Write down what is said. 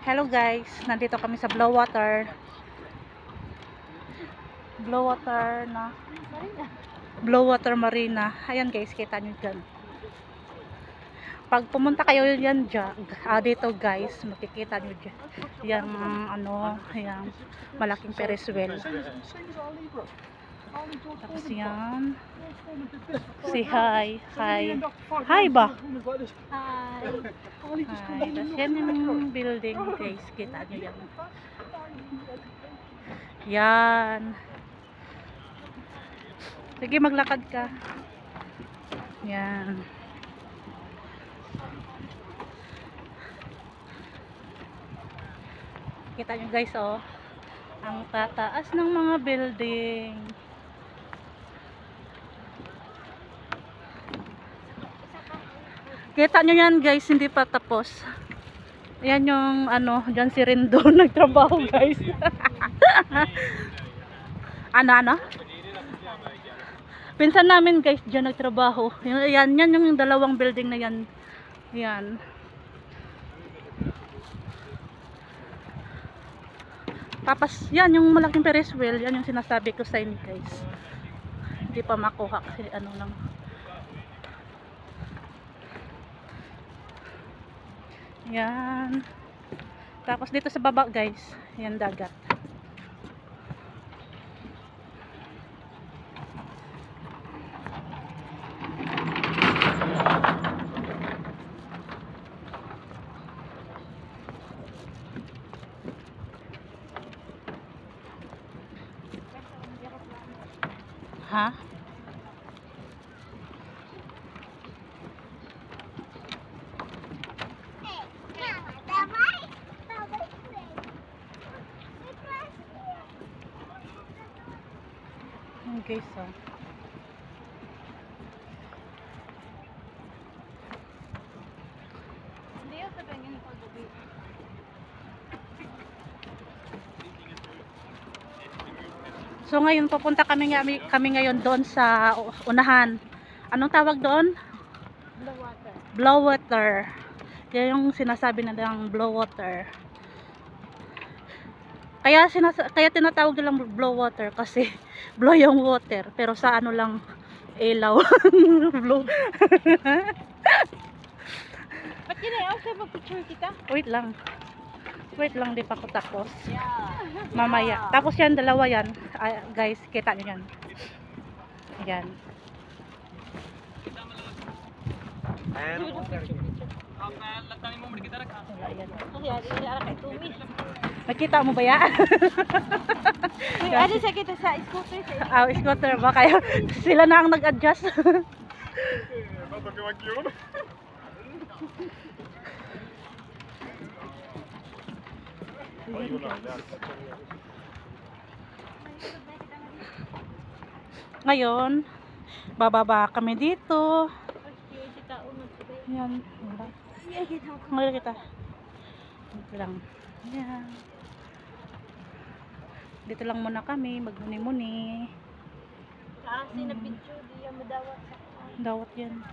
Hello guys, nandito kami sa Blowater Marina. Ayan guys, kita nyo dyan. Pag pumunta kayo yan dyan, dito guys, makikita nyo dyan yung yung malaking Ferris wheel. Tapos yan, si hi ba? Hi. Tapos yan yung building guys, kita nyo yan. Yan. Sige, maglakad ka. Yan. Kita nyo guys, oh. Ang tataas ng mga building. Kita nyo yan guys, hindi pa tapos. Yan yung dyan si Rindo nagtrabaho guys. Ano? Pinsan namin guys dyan nagtrabaho. Yan yung dalawang building na yan. Yan. Tapos yan yung malaking Ferris wheel, yan yung sinasabi ko sa inyo guys. Hindi pa makuha kasi lang. Yan. Tapos dito sa baba guys, yan dagat. Ha? Okay, so ngayon pupunta kami ngayon doon sa unahan. Anong tawag doon? Blowater. Yan yung sinasabi na lang Blowater. Kaya tinatawag nilang Blowater kasi blow yung water, pero sa lang ilaw. Blow. Ba't yun eh? Okay, mag-picture kita? Wait lang, di pa ako tapos. Mamaya. Tapos yan, dalawa yan. Guys, kita nyo yan. Yan. Nakita mo ba yan? Ano sa kita sa scooter? Scooter ba? Kaya sila na ang nag-adjust. Ngayon, bababa kami dito. Yan. Ngayon kita. Dito lang. Yan. Dito lang muna kami, magmuni-muni. Kasi na picture, di yan madawat. Dawat yan.